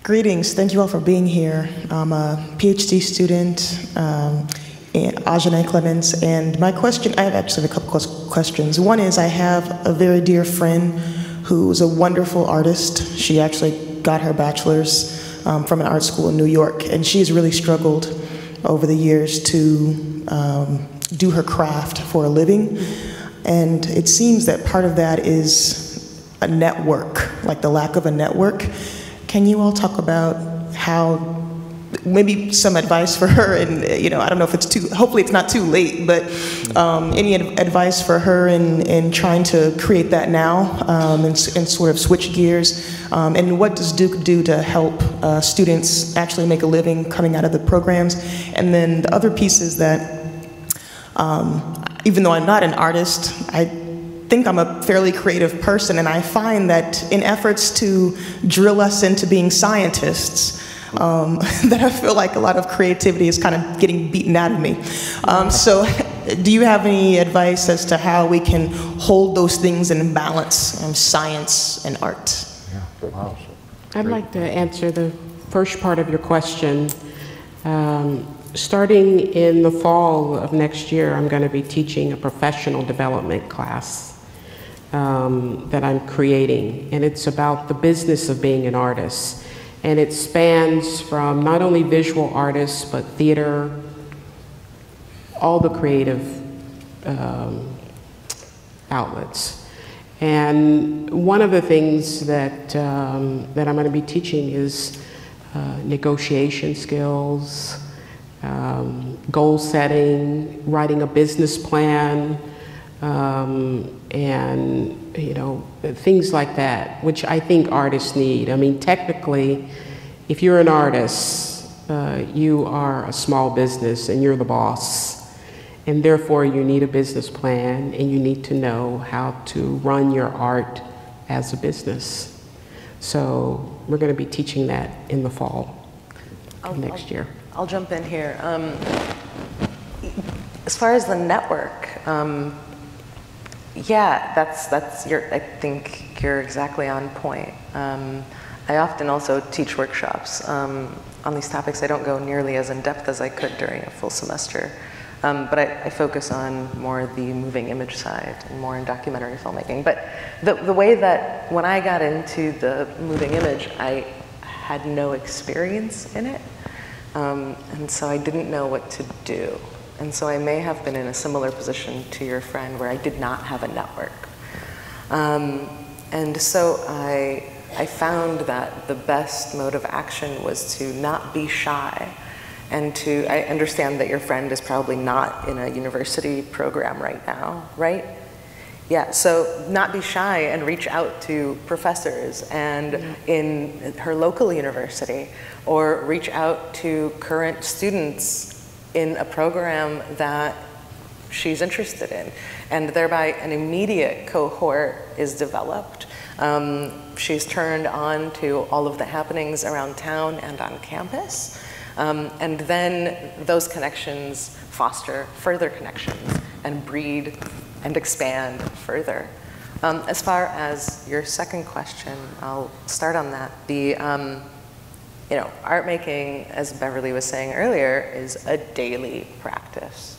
Greetings, thank you all for being here. I'm a PhD student in Ajane Clemens, and my question, I have actually a couple questions. One is, I have a very dear friend who's a wonderful artist. She actually got her bachelor's from an art school in New York, and she's really struggled over the years to do her craft for a living. And it seems that part of that is a network, like the lack of a network. Can you all talk about how, maybe some advice for her, and you know, I don't know if it's too, hopefully it's not too late, but any advice for her in trying to create that now and sort of switch gears? And what does Duke do to help students actually make a living coming out of the programs? And then the other piece is that even though I'm not an artist, I think I'm a fairly creative person, and I find that in efforts to drill us into being scientists, that I feel like a lot of creativity is kind of getting beaten out of me. So do you have any advice as to how we can hold those things in balance, science and art? Yeah. Wow. I'd like to answer the first part of your question. Starting in the fall of next year, I'm going to be teaching a professional development class that I'm creating, and it's about the business of being an artist. And it spans from not only visual artists, but theater, all the creative outlets. And one of the things that I'm going to be teaching is negotiation skills, goal setting, writing a business plan, and you know, things like that, which I think artists need. I mean, technically, if you're an artist, you are a small business and you're the boss, and therefore you need a business plan, and you need to know how to run your art as a business. So we're going to be teaching that in the fall of next year. I'll jump in here. As far as the network, yeah, I think you're exactly on point. I often also teach workshops on these topics. I don't go nearly as in depth as I could during a full semester, but I focus on more the moving image side and more in documentary filmmaking. But the way that when I got into the moving image, I had no experience in it, and so I didn't know what to do. And so I may have been in a similar position to your friend where I did not have a network. And so I found that the best mode of action was to not be shy, and I understand that your friend is probably not in a university program right now, right? Yeah, so not be shy and reach out to professors and in her local university, or reach out to current students in a program that she's interested in. And thereby an immediate cohort is developed. She's turned on to all of the happenings around town and on campus. And then those connections foster further connections and breed and expand further. As far as your second question, I'll start on that. The, art making, as Beverly was saying earlier, is a daily practice.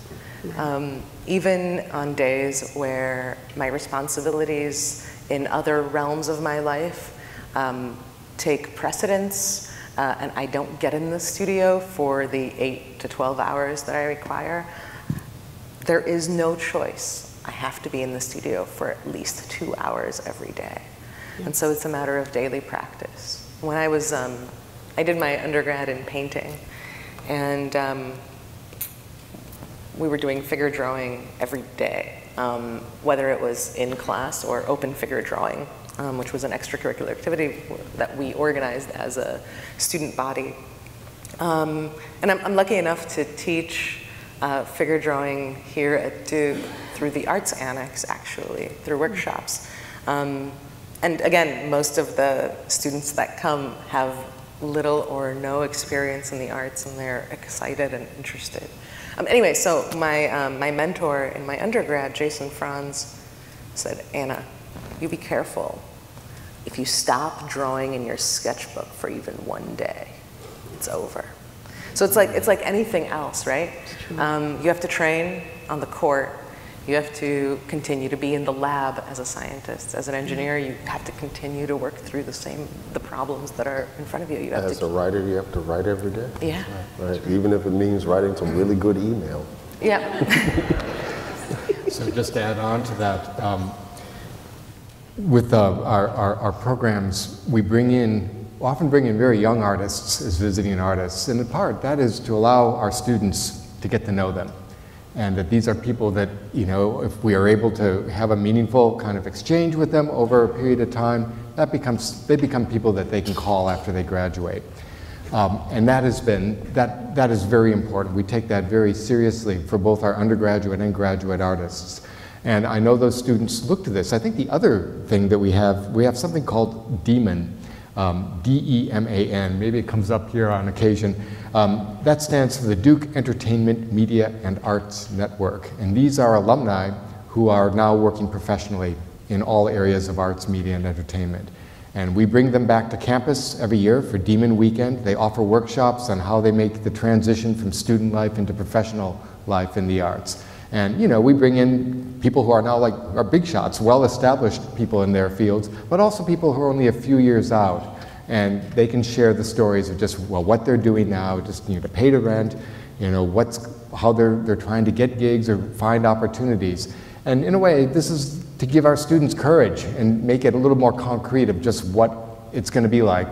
Even on days where my responsibilities in other realms of my life take precedence, and I don't get in the studio for the 8 to 12 hours that I require, there is no choice. I have to be in the studio for at least 2 hours every day. And so it's a matter of daily practice. When I was, I did my undergrad in painting, and we were doing figure drawing every day, whether it was in class or open figure drawing, which was an extracurricular activity that we organized as a student body. And I'm lucky enough to teach figure drawing here at Duke through the Arts Annex, actually, through workshops. And again, most of the students that come have little or no experience in the arts, and they're excited and interested. Anyway, so my mentor in my undergrad, Jason Franz, said, Anna, you be careful. If you stop drawing in your sketchbook for even one day, it's over. So it's like anything else, right? You have to train on the court. You have to continue to be in the lab as a scientist. As an engineer, you have to continue to work through the problems that are in front of you. As a writer, you have to write every day? Yeah. Right. Even if it means writing some really good email. Yeah. So just to add on to that, with our programs, we often bring in very young artists as visiting artists, and in part that is to allow our students to get to know them. And that these are people that, if we are able to have a meaningful kind of exchange with them over a period of time, they become people that they can call after they graduate. And that is very important. We take that very seriously for both our undergraduate and graduate artists. And I know those students look to this. I think the other thing that we have something called DEMAN, D-E-M-A-N, maybe it comes up here on occasion. That stands for the Duke Entertainment, Media, and Arts Network. And these are alumni who are now working professionally in all areas of arts, media, and entertainment. And we bring them back to campus every year for DEMAN Weekend. They offer workshops on how they make the transition from student life into professional life in the arts. And we bring in people who are now like our big shots, well-established people in their fields, but also people who are only a few years out. And they can share the stories of just, what they're doing now, just to pay the rent, how they're trying to get gigs or find opportunities. And in a way, this is to give our students courage and make it a little more concrete of just what it's going to be like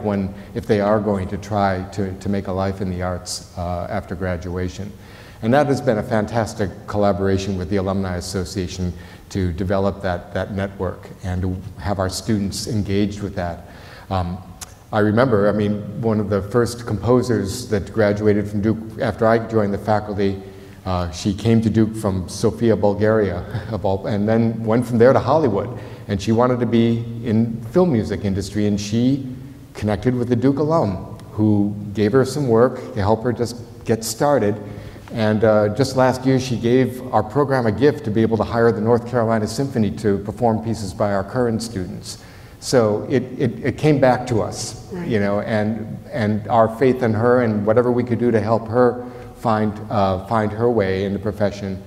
if they are going to try to make a life in the arts after graduation. And that has been a fantastic collaboration with the Alumni Association to develop that network and to have our students engaged with that. I remember, one of the first composers that graduated from Duke after I joined the faculty, she came to Duke from Sofia, Bulgaria, and then went from there to Hollywood. And she wanted to be in film music industry, and she connected with a Duke alum who gave her some work to help her just get started. And just last year, she gave our program a gift to be able to hire the North Carolina Symphony to perform pieces by our current students. So it came back to us, right. And our faith in her and whatever we could do to help her find her way in the profession.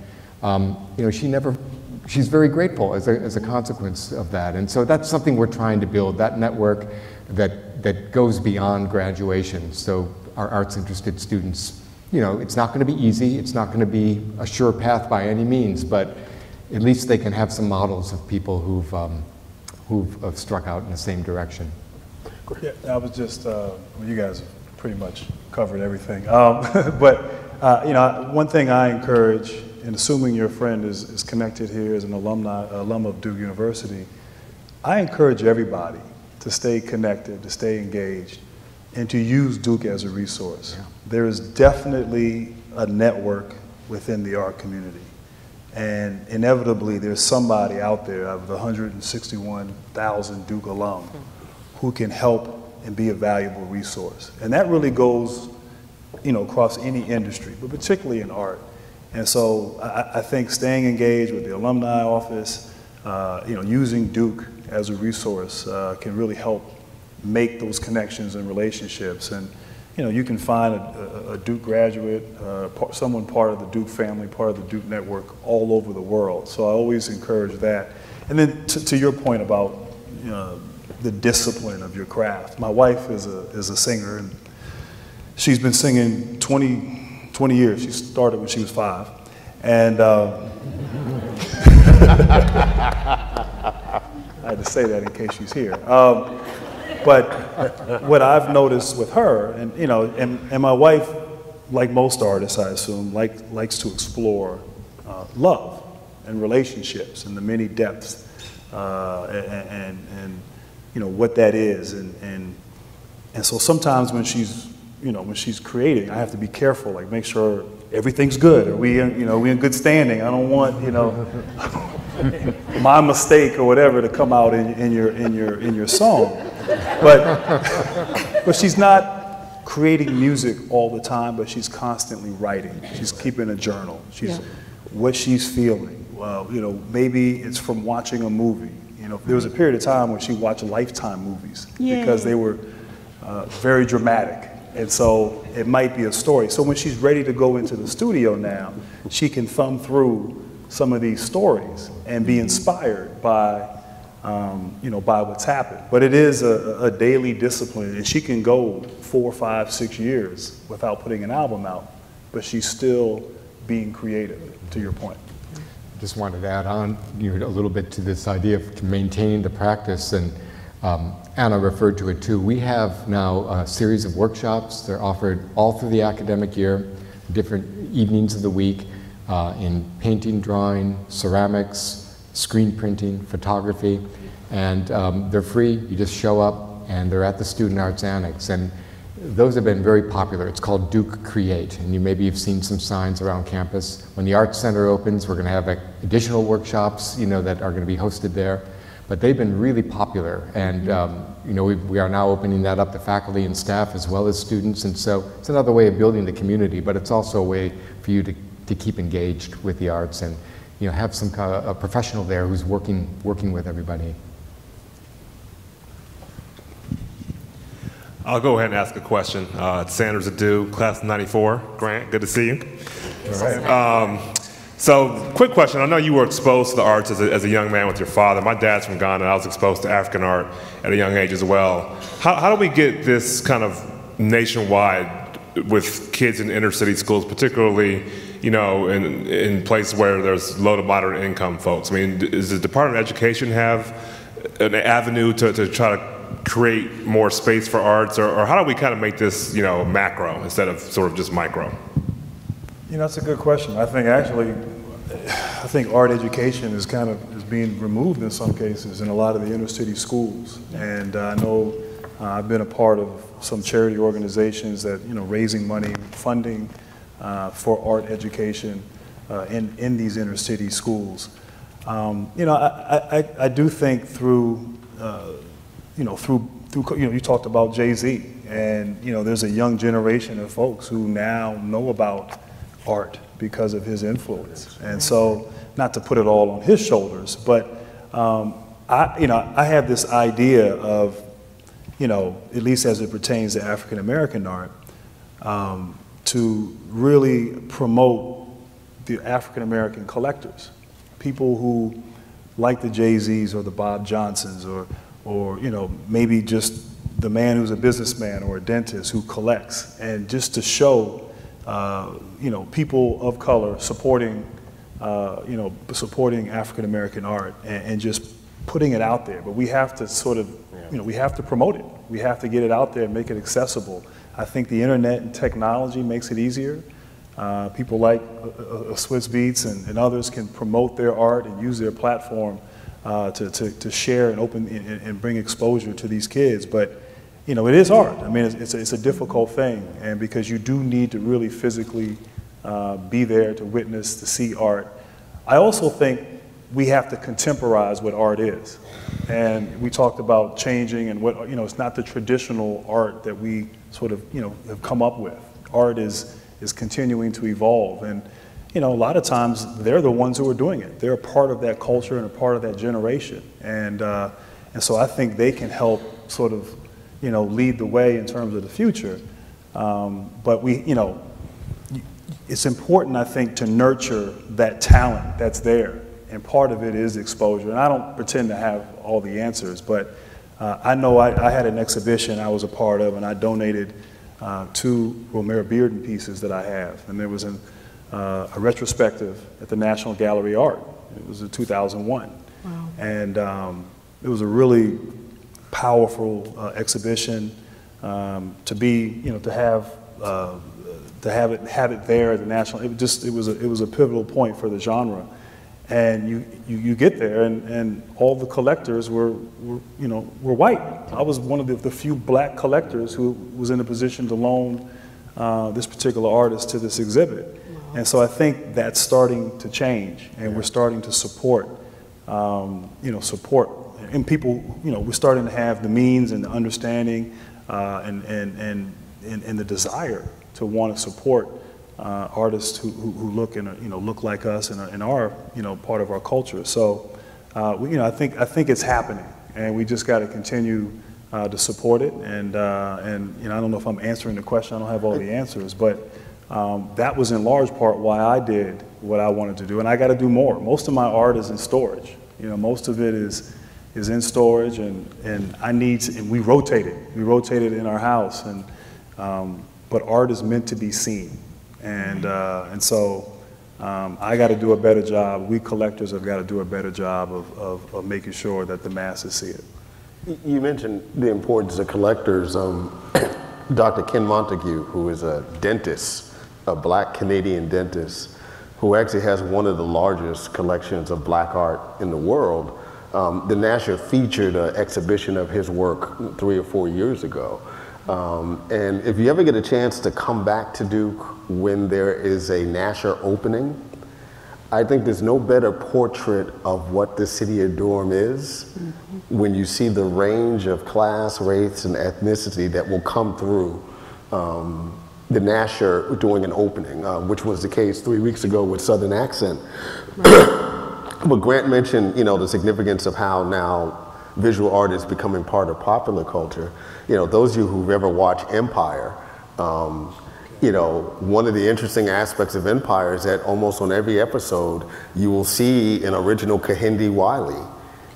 She's very grateful as a consequence of that. And so that's something we're trying to build, that network that goes beyond graduation. So our arts interested students, it's not going to be easy, it's not going to be a sure path by any means, but at least they can have some models of people who've struck out in the same direction. Yeah, I was just, you guys have pretty much covered everything. But one thing I encourage and assuming your friend is connected here as an alum of Duke University, I encourage everybody to stay connected, to stay engaged, and to use Duke as a resource. Yeah. There is definitely a network within the art community. And inevitably, there's somebody out there of the 161,000 Duke alum who can help and be a valuable resource. And that really goes, across any industry, but particularly in art. And so I think staying engaged with the alumni office, using Duke as a resource can really help make those connections and relationships. And you can find a Duke graduate, someone part of the Duke family, part of the Duke network all over the world. So I always encourage that. And then to your point about the discipline of your craft. My wife is a singer, and she's been singing 20 years. She started when she was 5. And I had to say that in case she's here. But what I've noticed with her, and my wife, like most artists, I assume, likes to explore love and relationships and the many depths and what that is. And so sometimes when she's creating, I have to be careful, like make sure everything's good. Are we in good standing? I don't want my mistake or whatever to come out in your song. But she's not creating music all the time, but she's constantly writing. She's keeping a journal. What she's feeling. Maybe it's from watching a movie. There was a period of time when she watched Lifetime movies because they were very dramatic. And so it might be a story. So when she's ready to go into the studio now, she can thumb through some of these stories and be inspired by what's happened. But it is a daily discipline, and she can go 4, 5, 6 years without putting an album out, but she's still being creative, to your point. Just wanted to add on a little bit to this idea of maintaining the practice, and Anna referred to it too. We have now a series of workshops. They're offered all through the academic year, different evenings of the week, in painting, drawing, ceramics, screen printing, photography, and they're free. You just show up, and they're at the Student Arts Annex, and those have been very popular. It's called Duke Create, and maybe you've seen some signs around campus. When the Arts Center opens, we're going to have additional workshops, that are going to be hosted there. But they've been really popular, and we are now opening that up to faculty and staff as well as students, and so it's another way of building the community, but it's also a way for you to keep engaged with the arts and have some kind of a professional there who's working with everybody. I'll go ahead and ask a question. It's Sanders Adu, class of '94. Grant, good to see you. All right. So, quick question. I know you were exposed to the arts as a young man with your father. My dad's from Ghana. I was exposed to African art at a young age as well. How do we get this kind of nationwide with kids in inner city schools, particularly in places where there's low to moderate income folks? I mean, does the Department of Education have an avenue to try to create more space for arts, or how do we kind of make this macro instead of sort of just micro? That's a good question. I think art education is being removed in some cases in a lot of the inner city schools. And I know I've been a part of some charity organizations that raising money, funding for art education in these inner city schools. I do think through you talked about Jay-Z, and there's a young generation of folks who now know about art because of his influence. And so, not to put it all on his shoulders, but I have this idea of, at least as it pertains to African American art, to really promote the African American collectors, people who like the Jay-Z's or the Bob Johnsons, or maybe just the man who's a businessman or a dentist who collects, and just to show people of color supporting African American art and just putting it out there. But we have to sort of we have to promote it. We have to get it out there and make it accessible. I think the internet and technology makes it easier, people like Swiss Beatz and others can promote their art and use their platform to share and open and bring exposure to these kids. But you know, it is art. I mean, it's a difficult thing, and because you do need to really physically be there to witness, to see art. I also think we have to contemporize what art is. And we talked about changing and what, you know, it's not the traditional art that we sort of, you know, have come up with. Art is continuing to evolve. And, you know, a lot of times they're the ones who are doing it. They're a part of that culture and a part of that generation. And so I think they can help sort of, you know, lead the way in terms of the future. But we, you know, it's important, I think, to nurture that talent that's there. And part of it is exposure. And I don't pretend to have all the answers, but I know I had an exhibition I was a part of, and I donated 2 Romare Bearden pieces that I have. And there was a retrospective at the National Gallery of Art. It was in 2001. Wow. And it was a really powerful exhibition to be, you know, to have it there at the National. It was a pivotal point for the genre. And you get there, and all the collectors were white. I was one of the few black collectors who was in a position to loan this particular artist to this exhibit. Wow. And so I think that's starting to change, and we're starting to support, and people, you know, we're starting to have the means and the understanding and the desire to want to support artists who look and, you know, look like us and are, you know, part of our culture. So, you know, I think it's happening, and we just got to continue to support it. And you know, I don't know if I'm answering the question. I don't have all the answers, but that was in large part why I did what I wanted to do, and I got to do more. Most of my art is in storage. You know, most of it is in storage, and I need to, and we rotate it. We rotate it in our house, and but art is meant to be seen. And so I got to do a better job. We collectors have got to do a better job of making sure that the masses see it. You mentioned the importance of collectors. Dr. Ken Montague, who is a dentist, a black Canadian dentist, who actually has one of the largest collections of black art in the world. The Nasher featured an exhibition of his work 3 or 4 years ago. And if you ever get a chance to come back to Duke when there is a Nasher opening, I think there's no better portrait of what the city of Durham is when you see the range of class, race, and ethnicity that will come through the Nasher doing an opening, which was the case 3 weeks ago with Southern Accent. Right. But Grant mentioned, you know, the significance of how now visual art is becoming part of popular culture. You know, those of you who've ever watched Empire, you know, one of the interesting aspects of Empire is that almost on every episode, you will see an original Kehinde Wiley,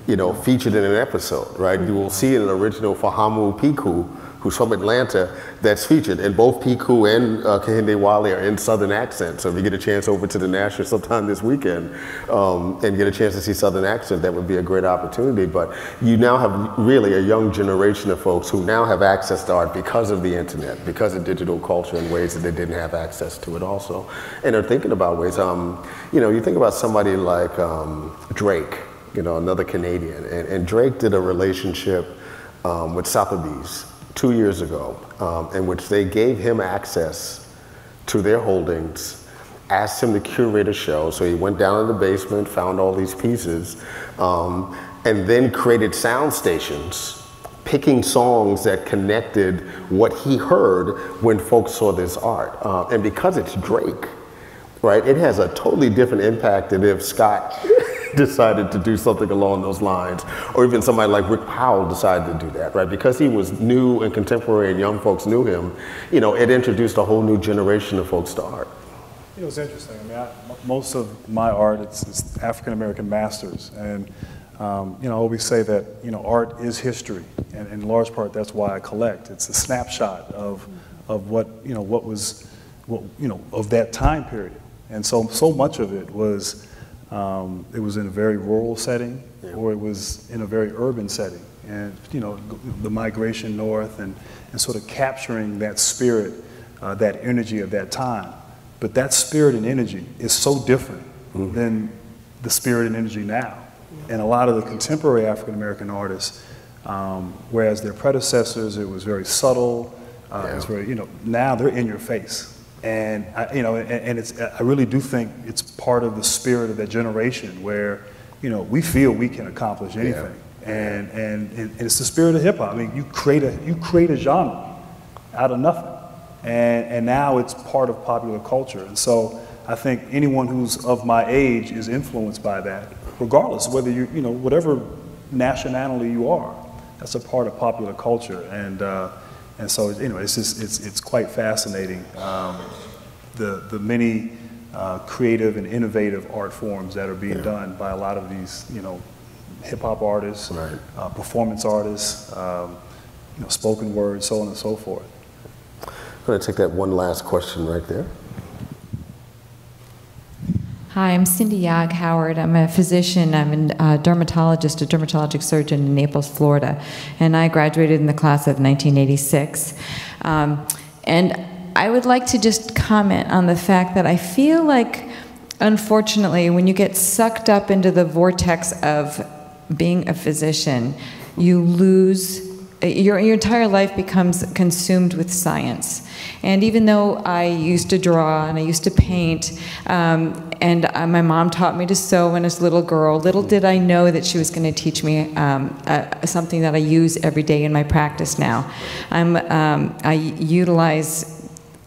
you know, featured in an episode, right? You will see an original Fahamu Piku, who's from Atlanta, that's featured. And both Piku and Kehinde Wiley are in Southern Accent. So if you get a chance over to the Nasher sometime this weekend and get a chance to see Southern Accent, that would be a great opportunity. But you now have really a young generation of folks who now have access to art because of the internet, because of digital culture in ways that they didn't have access to it also. And they're thinking about ways, you know, you think about somebody like Drake, you know, another Canadian. And Drake did a relationship with Sotheby's 2 years ago, in which they gave him access to their holdings, asked him to curate a show. So he went down in the basement, found all these pieces, and then created sound stations, picking songs that connected what he heard when folks saw this art. And because it's Drake, right, it has a totally different impact than if Scott decided to do something along those lines, or even somebody like Rick Powell decided to do that, right? Because he was new and contemporary and young folks knew him, you know, it introduced a whole new generation of folks to art. You know, it's interesting. I mean, most of my art, it's African-American masters. And, you know, I always say that, you know, art is history. And in large part, that's why I collect. It's a snapshot of what, you know, of that time period. And so much of it was in a very rural setting, or it was in a very urban setting. And, you know, the migration north and sort of capturing that spirit, that energy of that time. But that spirit and energy is so different than the spirit and energy now. And a lot of the contemporary African American artists, whereas their predecessors, it was very subtle, it was very, now they're in your face. And I really do think it's part of the spirit of that generation where, we feel we can accomplish anything. And it's the spirit of hip hop. I mean, you create a genre out of nothing. And now it's part of popular culture. And so I think anyone who's of my age is influenced by that, regardless of whether whatever nationality you are. That's a part of popular culture. And so, it's quite fascinating, the many creative and innovative art forms that are being done by a lot of these, hip-hop artists, performance artists, spoken word, so on and so forth. I'm going to take that one last question right there. Hi, I'm Cindy Yag Howard. I'm a physician. I'm a dermatologist, a dermatologic surgeon in Naples, Florida. And I graduated in the class of 1986. And I would like to just comment on the fact that I feel like, unfortunately, when you get sucked up into the vortex of being a physician, you lose, your entire life becomes consumed with science. And even though I used to draw and I used to paint, and my mom taught me to sew when I was a little girl, little did I know that she was going to teach me something that I use every day in my practice now. I utilize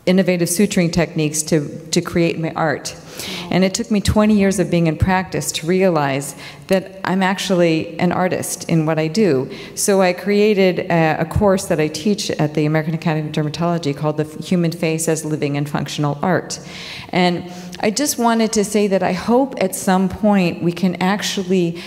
innovative suturing techniques to create my art. And it took me 20 years of being in practice to realize that I'm actually an artist in what I do. So I created a course that I teach at the American Academy of Dermatology called The Human Face as Living and Functional Art. And I just wanted to say that I hope at some point we can actually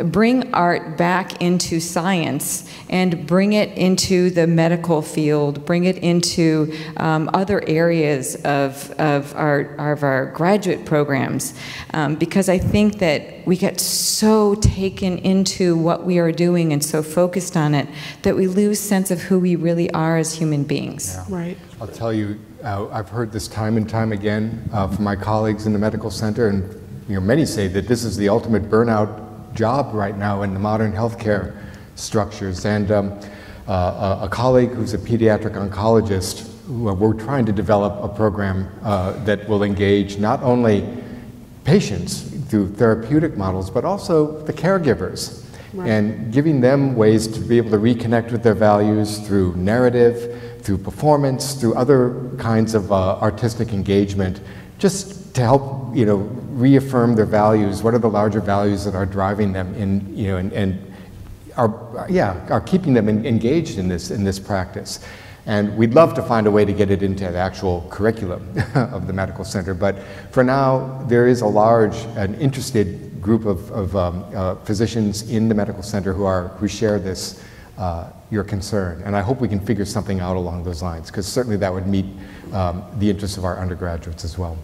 bring art back into science and bring it into the medical field, bring it into other areas of our graduate programs, because I think that we get so taken into what we are doing and so focused on it that we lose sense of who we really are as human beings. Yeah. Right. I'll tell you, I've heard this time and time again from my colleagues in the medical center, and many say that this is the ultimate burnout job right now in the modern healthcare structures. And a colleague who's a pediatric oncologist, we're trying to develop a program that will engage not only patients through therapeutic models, but also the caregivers, and giving them ways to be able to reconnect with their values through narrative, through performance, through other kinds of artistic engagement, just to help reaffirm their values. What are the larger values that are driving them and are keeping them engaged in this practice? And we'd love to find a way to get it into the actual curriculum of the medical center. But for now, there is a large and interested group of physicians in the medical center who share this, your concern. And I hope we can figure something out along those lines, because certainly that would meet the interests of our undergraduates as well.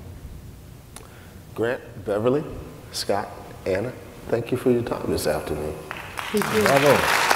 Grant, Beverly, Scott, Anna, thank you for your time this afternoon. Thank you. Bravo.